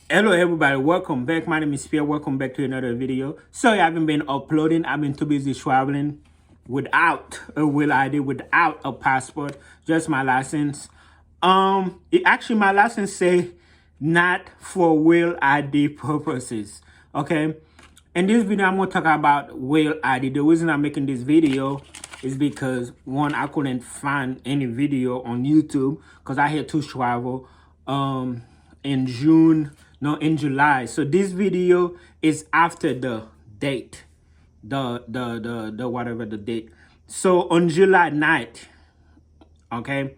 Hello everybody, welcome back. My name is Pierre. Welcome back to another video. Sorry I haven't been uploading. I've been too busy traveling without a will ID, without a passport, just my license. My license say not for will ID purposes. Okay. In this video, I'm gonna talk about will ID. The reason I'm making this video is because one, I couldn't find any video on YouTube because I had to travel in July. So this video is after the date, the whatever the date. So on July 9th, okay.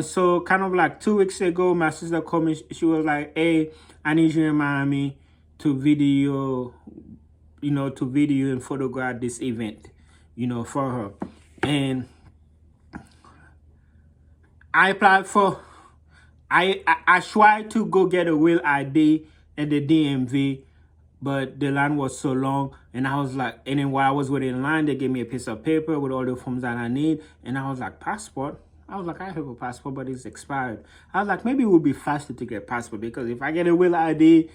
So kind of like 2 weeks ago, my sister called me. She was like, "Hey, I need you in Miami to video, to video and photograph this event, for her." And I applied for. I tried to go get a real ID at the DMV, but the line was so long, and I was like, and then while I was waiting in line, they gave me a piece of paper with all the forms that I need, and I was like, passport? I was like, I have a passport, but it's expired. I was like, maybe it would be faster to get a passport, because if I get a real ID,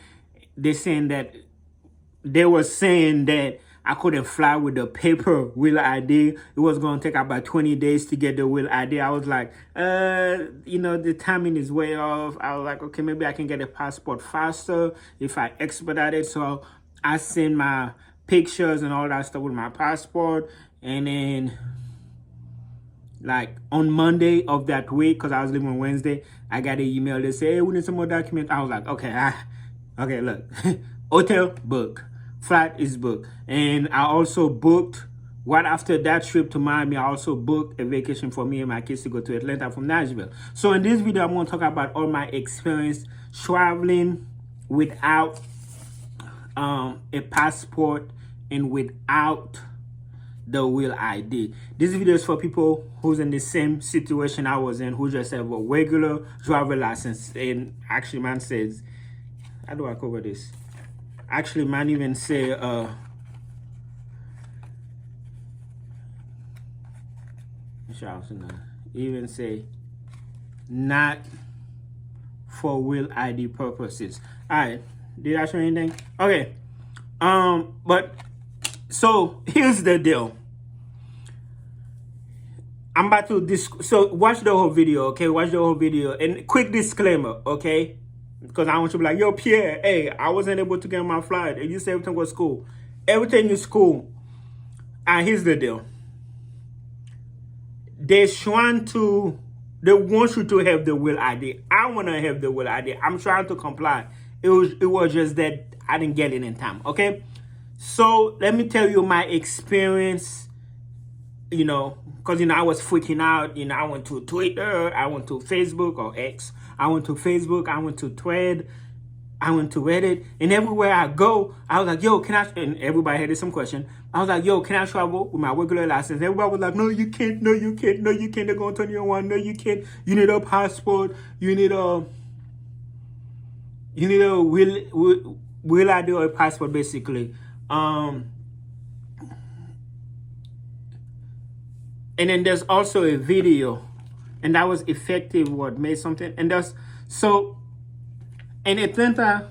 they were saying that I couldn't fly with the paper real ID. It was going to take about 20 days to get the real ID. I was like, the timing is way off. I was like, okay, maybe I can get a passport faster if I expedite it. So I sent my pictures and all that stuff with my passport. And then like on Monday of that week, because I was leaving on Wednesday, I got an email that said, hey, we need some more documents. I was like, okay, okay, look, hotel book. Flight is booked. And I also booked, right after that trip to Miami, I also booked a vacation for me and my kids to go to Atlanta from Nashville. So in this video, I'm going to talk about all my experience traveling without a passport and without the real ID. This video is for people who's in the same situation I was in, who just have a regular driver license. And actually, mine says, how do I cover this? Actually, mine even say, even say, not for real ID purposes. All right, did I show anything? Okay, but so here's the deal. I'm about to so watch the whole video, okay? Watch the whole video, and quick disclaimer, okay? Because I want you to be like, yo, Pierre, hey, I wasn't able to get my flight. And you said everything was cool. Everything is cool. And here's the deal. They want you to have the real ID. I want to have the real ID. I'm trying to comply. It was just that I didn't get it in time, okay? So let me tell you my experience, because, I was freaking out. I went to Twitter, I went to Facebook or X. I went to Facebook, I went to Thread, I went to Reddit, and everywhere I go, I was like, yo, can I, and everybody had some question. I was like, yo, can I travel with my regular license? Everybody was like, no, you can't, no, you can't, no, you can't, they're going to turn you on, no, you can't, you need a passport, you need a will ID or a passport, basically. And then there's also a video, and that was effective, May something. And that's, so in Atlanta,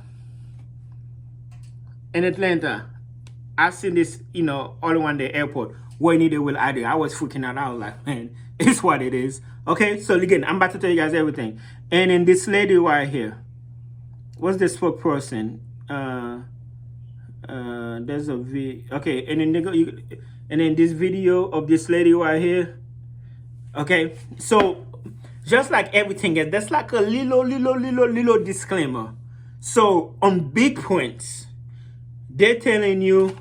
I seen this, all around the airport where you need a real ID. I was freaking out. I was like, man, it's what it is. Okay, so again, I'm about to tell you guys everything. And then this lady right here, what's the spokesperson? There's a okay, and then and then this video of this lady right here. Okay, so just like everything else, that's like a little disclaimer. So on big points, they're telling you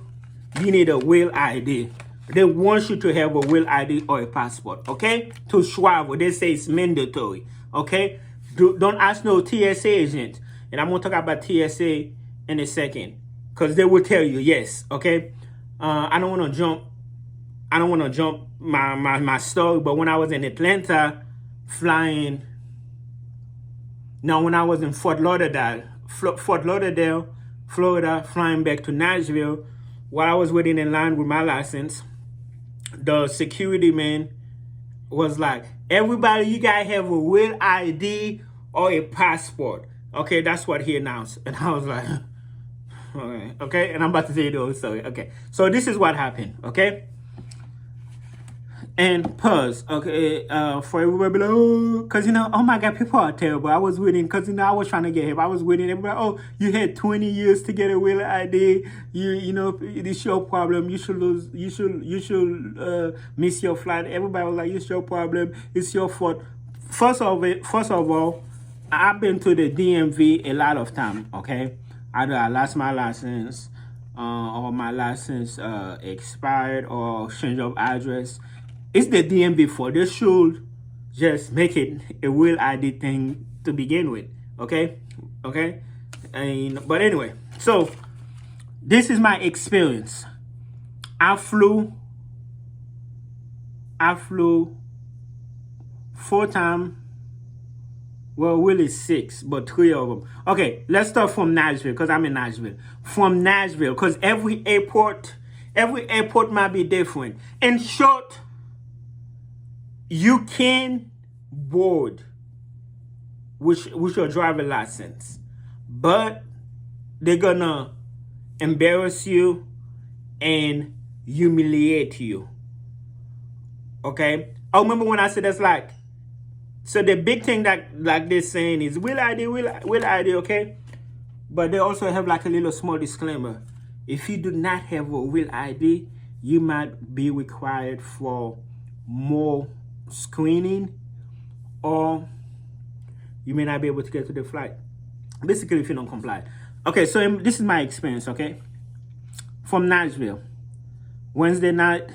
need a real ID. They want you to have a real ID or a passport, okay? To travel, they say it's mandatory, okay? Don't ask no TSA agent. And I'm going to talk about TSA in a second, because they will tell you yes, okay? I don't want to jump my story, but when I was in Atlanta flying, when I was in Fort Lauderdale, Florida, flying back to Nashville, while I was waiting in line with my license, the security man was like, everybody, you gotta have a real ID or a passport. Okay, that's what he announced. And I was like, okay. And I'm about to tell you the whole story. Okay, so this is what happened. Okay. And pause, okay, for everybody, be like, oh, because, oh my God, people are terrible. I was waiting, because, I was trying to get help. I was waiting. Everybody, oh, you had 20 years to get a wheeler ID. It's your problem. You should lose, you should miss your flight. Everybody was like, it's your problem. It's your fault. First of all, I've been to the DMV a lot of time, okay? Either I lost my license, or my license expired, or change of address. It's the DMV for. They should just make it a real ID thing to begin with. Okay? Okay? But anyway, so this is my experience. I flew 4 times. Well, really 6, but 3 of them. Okay, let's start from Nashville, because I'm in Nashville. From Nashville, because every airport might be different. In short, you can board with your driver license, but they're gonna embarrass you and humiliate you. Okay? I remember when I said that's like, so the big thing that like they're saying is will ID, okay? But they also have like a little small disclaimer. If you do not have a will ID, you might be required for more screening, or you may not be able to get to the flight. Basically, if you don't comply. Okay, so this is my experience, okay? From Nashville, Wednesday night,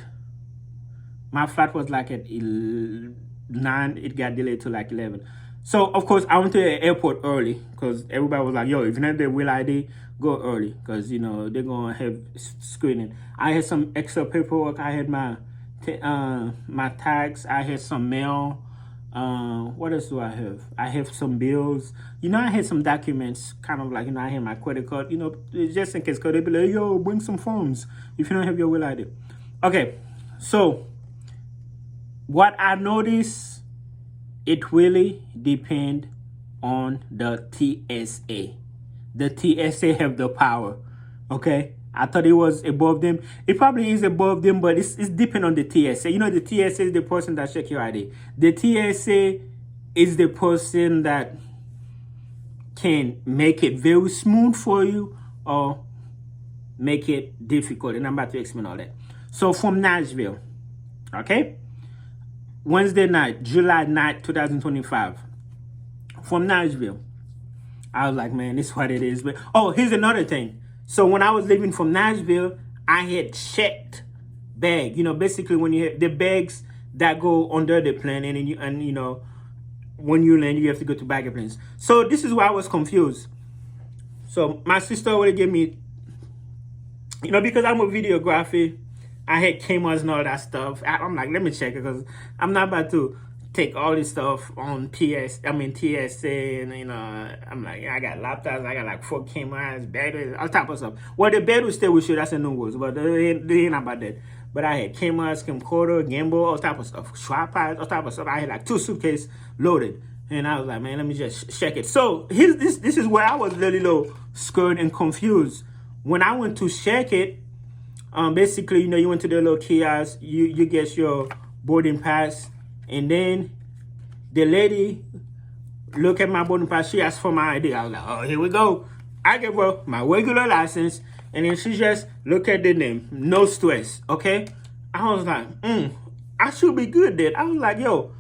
my flight was like at 9, it got delayed to like 11. So, of course, I went to the airport early, because everybody was like, yo, if you don't have the real ID, go early, because, they're going to have screening. I had some extra paperwork. I had my tags. I had some mail. What else do I have? I have some bills. I had some documents, kind of like, I had my credit card, just in case, because they be like, yo, bring some forms if you don't have your real ID. Okay, so what I noticed, it really depends on the TSA. The TSA have the power, okay? I thought it was above them. It probably is above them, but it's depending on the TSA. The TSA is the person that check your ID. The TSA is the person that can make it very smooth for you or make it difficult. And I'm about to explain all that. So from Nashville, okay? Wednesday night, July 9th, 2025. From Nashville. I was like, man, this is what it is. But here's another thing. So when I was leaving from Nashville, I had checked bag. Basically when you have the bags that go under the plane, and when you land, you have to go to baggage claims. So this is why I was confused. So my sister would give me, because I'm a videographer, I had cameras and all that stuff. I'm like, let me check it, because I'm not about to take all this stuff on TSA, and I'm like, I got laptops, I got like 4 cameras, batteries, all type of stuff. Well, the battery stay with you, that's a new rules, but they ain't about that. But I had cameras, camcorder, gimbal, all type of stuff, tripods, all type of stuff. I had like 2 suitcases loaded, and I was like, man, let me just check it. So this is where I was a little scared and confused. When I went to check it, basically, you went to the little kiosk, you get your boarding pass, and then the lady look at my boarding pass. She asked for my ID. I was like, oh, here we go. I gave her my regular license, and then she just look at the name. No stress, okay? I was like, I should be good then. I was like, yo,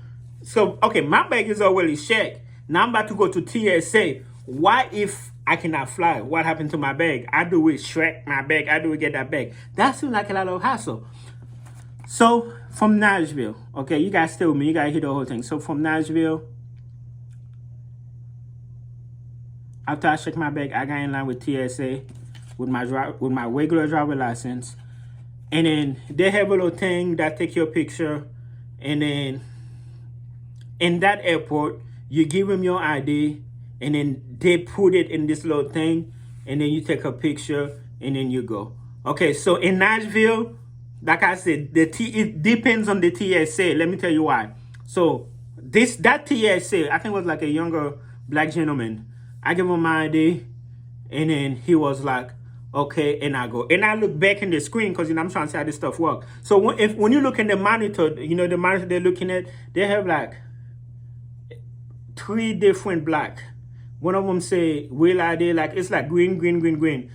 so, okay, my bag is already checked. Now I'm about to go to TSA. What if I cannot fly? What happened to my bag? I do it track my bag. I do it get that bag. That seems like a lot of hassle. So from Nashville, okay, you guys stay with me. You guys hear the whole thing. So from Nashville, after I checked my bag, I got in line with TSA with my regular driver license, and then they have a little thing that take your picture, and then in that airport, you give them your ID, and then they put it in this little thing, and then you take a picture, and then you go. Okay, so in Nashville, like I said, it depends on the TSA. Let me tell you why. So that TSA, I think it was like a younger black gentleman. I give him my ID, and then he was like, okay, and I go. And I look back in the screen because, I'm trying to see how this stuff works. So when you look in the monitor, the monitor they're looking at, they have like 3 different black. One of them say will ID, like it's like green, green, green, green.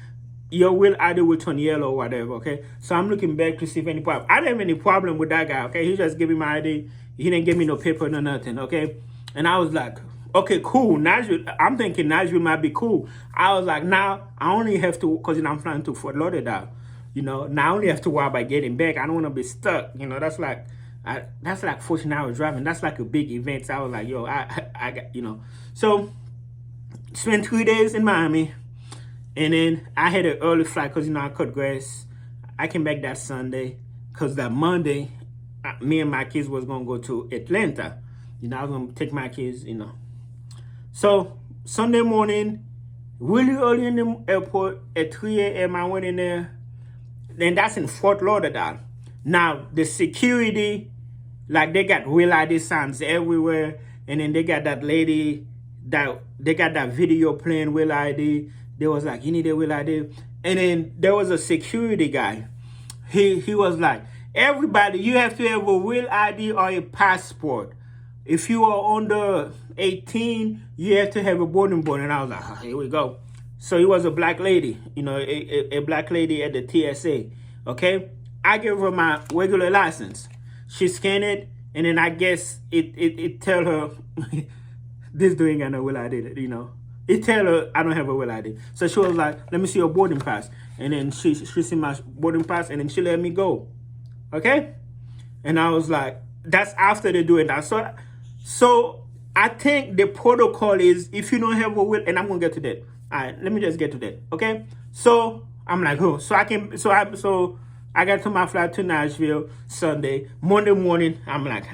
Your will ID will turn yellow or whatever, okay? So I'm looking back to see if any problem. I didn't have any problem with that guy, okay? He just gave me my ID. He didn't give me no paper, no nothing, okay? And I was like, okay, cool. Nashville, I'm thinking Nashville might be cool. I was like, now I only have to, because I'm flying to Fort Lauderdale. Now I only have to worry about getting back. I don't want to be stuck. That's like 14 hours driving. That's like a big event. So I was like, yo, I got, So spent 3 days in Miami. And then I had an early flight because, I cut grass. I came back that Sunday because that Monday, me and my kids was going to go to Atlanta. I was going to take my kids, So Sunday morning, really early in the airport, at 3 a.m. I went in there. Then that's in Fort Lauderdale. Now, the security, like they got real ID signs everywhere. And then they got that lady, they got that video playing real ID. They was like, you need a real ID. And then there was a security guy. He was like, everybody, you have to have a real ID or a passport. If you are under 18, you have to have a boarding board. And I was like, oh, here we go. So it was a black lady, a black lady at the TSA, okay? I gave her my regular license. She scanned it, and then I guess it tell her, this dude ain't got no real ID, It tell her I don't have a real ID. So she was like, let me see your boarding pass. And then she see my boarding pass, and then she let me go. Okay? And I was like, that's after they do it now. So I think the protocol is if you don't have a will, and I'm gonna get to that. All right, let me just get to that. Okay? So I'm like, oh, so I got to my flight to Nashville Sunday. Monday morning, I'm like,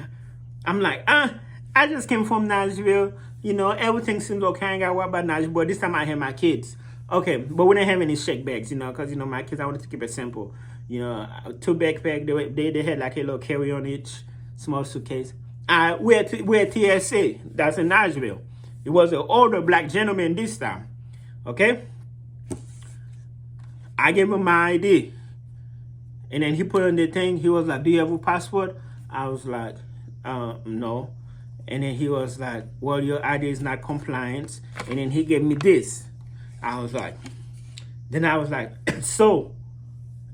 I just came from Nashville. Everything seems okay. I ain't got to worry about Nashville, but this time I had my kids. Okay, but we didn't have any shake bags, because, my kids, I wanted to keep it simple. 2 backpack, they had like a little carry-on each, small suitcase. We're at TSA, that's in Nashville. It was an older black gentleman this time, okay? I gave him my ID. And then he put on the thing, he was like, do you have a passport? I was like, no. And then he was like, well, your ID is not compliant. And then he gave me this. I was like, so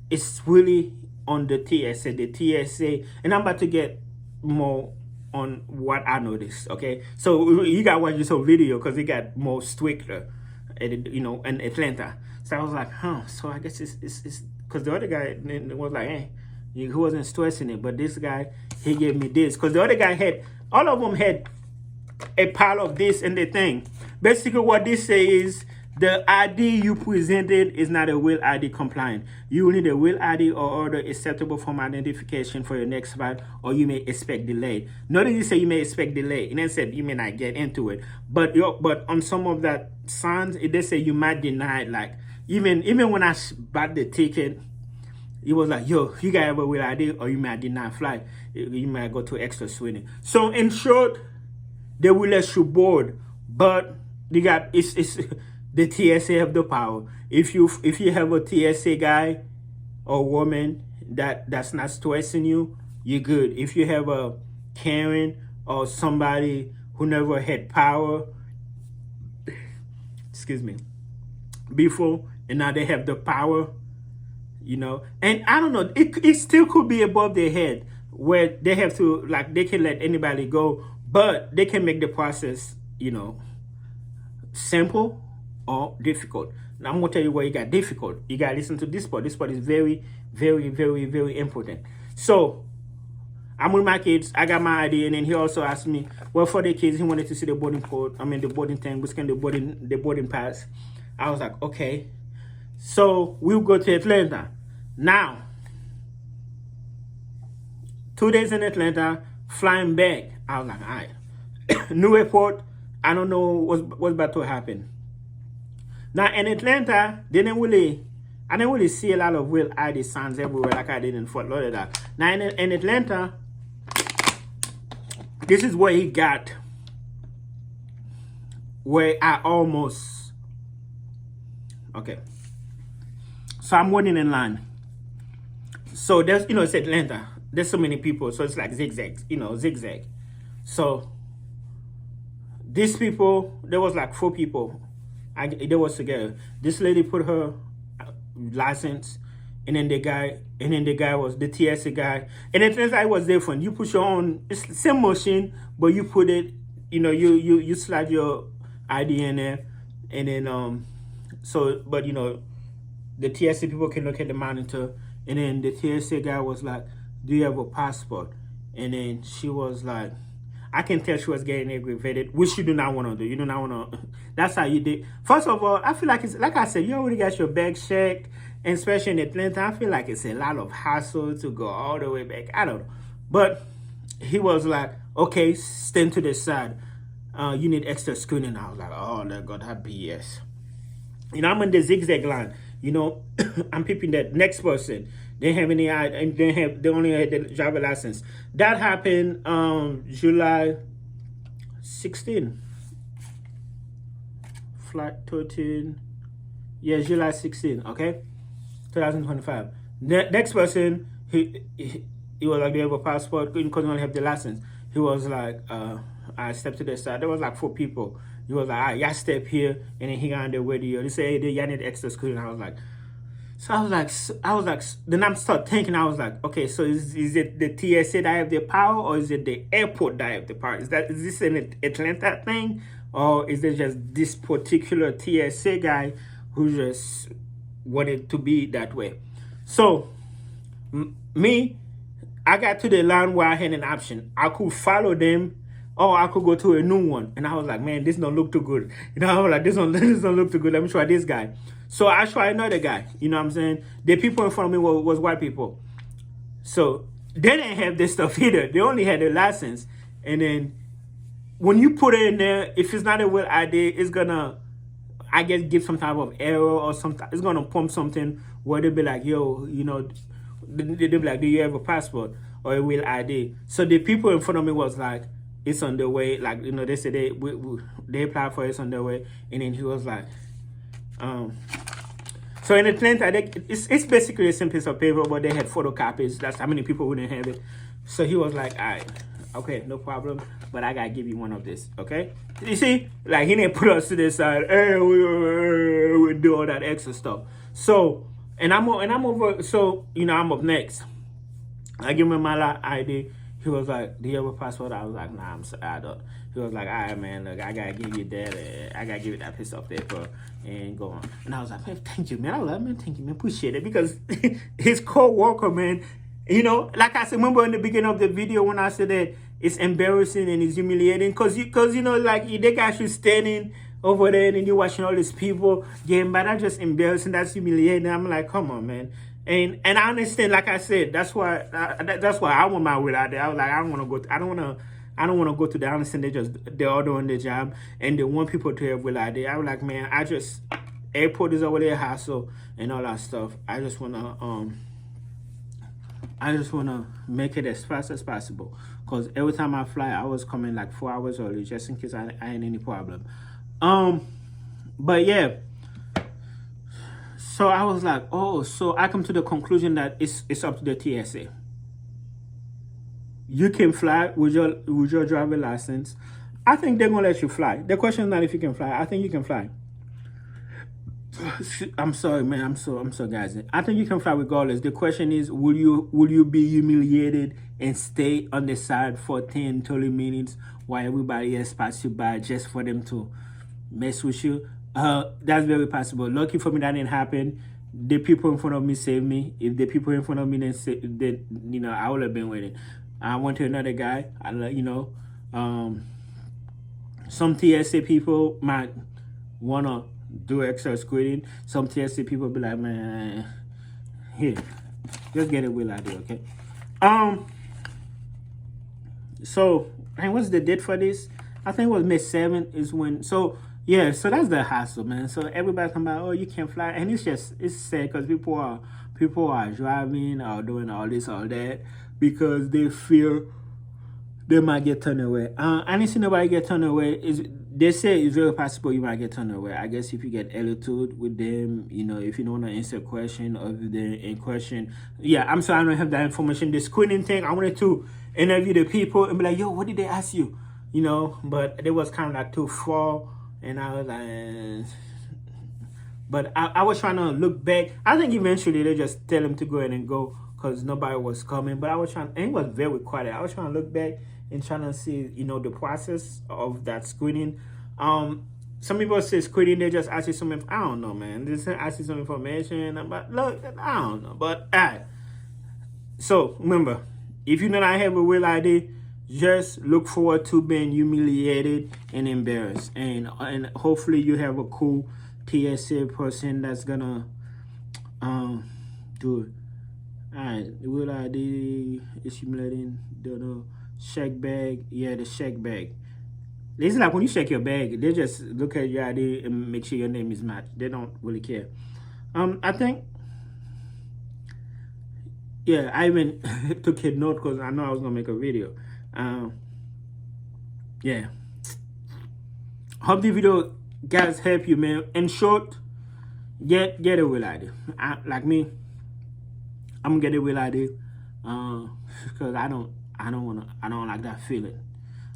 it's really on the TSA, and I'm about to get more on what I noticed, okay? So you got to watch this whole video because it got more stricter, in Atlanta. So I was like, so I guess it's because the other guy was like, hey, he wasn't stressing it, but this guy, he gave me this. Because the other guy all of them had a pile of this and the thing. Basically what this says is the ID you presented is not a real ID compliant. You will need a real ID or other acceptable form of identification for your next flight, or you may expect delay. Notice you say you may expect delay, and then said you may not get into it. But on some of that signs, they say you might deny it. Like even when I bought the ticket, it was like, yo, you gotta have a real ID or you might deny flight. You might go to extra screening. So in short, they will let you board, but they got it's the TSA have the power. If you have a TSA guy or woman that's not stressing you, you're good. If you have a Karen or somebody who never had power, excuse me, before, and now they have the power, and I don't know, it still could be above their head where they have to, like, they can let anybody go, but they can make the process, simple or difficult. Now I'm gonna tell you where you got difficult. You gotta listen to this part. This part is very, very, very, very important. So I'm with my kids. I got my ID, and then he also asked me, well, for the kids, he wanted to see the boarding the boarding thing, which can the boarding pass. I was like, okay. So we'll go to Atlanta. Now, 2 days in Atlanta, flying back. I was like, all right. New airport. I don't know what's about to happen. Now in Atlanta, I didn't really see a lot of real ID signs everywhere like I did in Fort Lauderdale. Now in Atlanta, this is where he got where I almost, okay. So I'm waiting in line. So there's, it's Atlanta. There's so many people, so it's like zigzag, zigzag. So these people, there was like 4 people. They was together. This lady put her license, and then the guy was the TSA guy, and it turns out it was different. You put your own, it's the same machine, but you put it, you slide your ID in there, and then so, but the TSA people can look at the monitor, and then the TSA guy was like, "Do you have a passport?" And then she was like, I can tell she was getting aggravated, which you do not want to do. You do not want to. That's how you did. First of all, I feel like it's, like I said, you already got your bag checked, and especially in Atlanta, I feel like it's a lot of hassle to go all the way back. I don't know. But he was like, okay, stand to the side. You need extra screening. I was like, oh, my God, that BS. I'm in the zigzag line. I'm peeping that next person. They have any, and they only had the driver license. That happened July 16. Flight 13. Yeah, July 16. Okay, 2025. Next person, he was like, they have a passport because they only have the license. He was like, I stepped to the side. There was like 4 people. He was like, all right, y'all step here, and then he got on the radio. They say, hey, y'all need extra screen. I was like. So I was like, then I'm start thinking, I was like, okay, so is it the TSA that have the power, or is it the airport that have the power? Is this an Atlanta thing, or is it just this particular TSA guy who just wanted to be that way? So me, I got to the line where I had an option. I could follow them, or I could go to a new one. And I was like, man, this don't look too good. I was like, this don't look too good. Let me try this guy. So I tried another guy. You know what I'm saying? The people in front of me was white people. So they didn't have this stuff either. They only had a license. And then when you put it in there, if it's not a real ID, it's gonna, I guess, give some type of error or something. It's gonna pump something where they'll be like, yo, they'll be like, do you have a passport or a real ID? So the people in front of me was like, it's on the way. Like, they said they applied for it, it's on their way. And then he was like, so in Atlanta, it's basically a simple piece of paper, but they had photocopies. That's how many people wouldn't have it. So he was like, all right, okay, no problem, but I gotta give you one of this, okay? You see, like, he didn't put us to the side. Hey, we do all that extra stuff. So, and I'm over. So I'm up next. I give him my ID. He was like, do you have a passport? I was like, nah, I don't. He was like, all right, man, look, I gotta give you that. I gotta give you that piece of paper and go on. And I was like, man, thank you, man. I was like, man, thank you, man. Appreciate it. Because his co-worker, man, like I said, remember in the beginning of the video when I said that it's embarrassing and it's humiliating? Because like, they got you standing over there and you're watching all these people getting by. That's just embarrassing. That's humiliating. I'm like, come on, man. And I understand, like I said, that's why I want my will out there. I was like, I don't want to go to the, I understand they're all doing their job and they want people to have will out there. I was like, man, airport is over there hassle and all that stuff. I just wanna make it as fast as possible. Cause every time I fly, I was coming like 4 hours early just in case I had any problem. But yeah. So I was like, oh, so I come to the conclusion that it's up to the TSA. You can fly with your driver license. I think they're gonna let you fly. The question is not if you can fly. I think you can fly. I'm sorry, man. I'm so guys. I think you can fly regardless. The question is, will you be humiliated and stay on the side for 10, 30 minutes while everybody else passes you by just for them to mess with you? That's very possible. Lucky for me that didn't happen. The people in front of me saved me. If the people in front of me didn't, I would have been waiting. I went to another guy. Some TSA people might wanna do extra screening. Some TSA people be like, man, here, just get a wheel out there, okay? So, and what's the date for this? I think it was May 7th is when. So yeah, so that's the hassle, man. So everybody come out, oh, you can't fly, and it's sad because people are driving or doing all this, all that, because they fear they might get turned away. I didn't see nobody get turned away. they say it's very possible you might get turned away. I guess if you get attitude with them, you know, if you don't want to answer a question or if they're in question. Yeah, I'm sorry I don't have that information. The screening thing, I wanted to interview the people and be like, yo, what did they ask you? You know, but it was kind of like too far, and I was like, but I was trying to look back. I think eventually they just tell him to go ahead and go because nobody was coming. But I was trying, and it was very quiet. I was trying to look back and trying to see, you know, the process of that screening. Some people say screening, they just ask you some. I don't know, man. They just ask you some information. But look, I don't know. But so remember, if you do not have a real ID, just look forward to being humiliated and embarrassed, and hopefully you have a cool TSA person that's gonna do it. Alright, the real ID is humiliating. The check bag, yeah, the check bag. It's like when you check your bag, they just look at your ID and make sure your name is matched. They don't really care. I think, yeah, I even took a note because I know I was gonna make a video. Yeah, hope the video guys help you, man. In short, get a real ID. Like me, I'm gonna get a real ID because I don't like that feeling.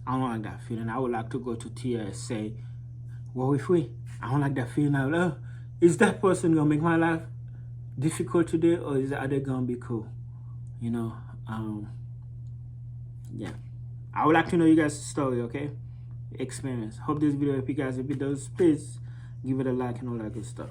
I don't like that feeling. I would like to go to TSA. Well, if I don't like that feeling. Is that person gonna make my life difficult today, or are they gonna be cool? You know, yeah. I would like to know you guys' story, okay? Experience. Hope this video help you guys. If it does, please give it a like and all that good stuff.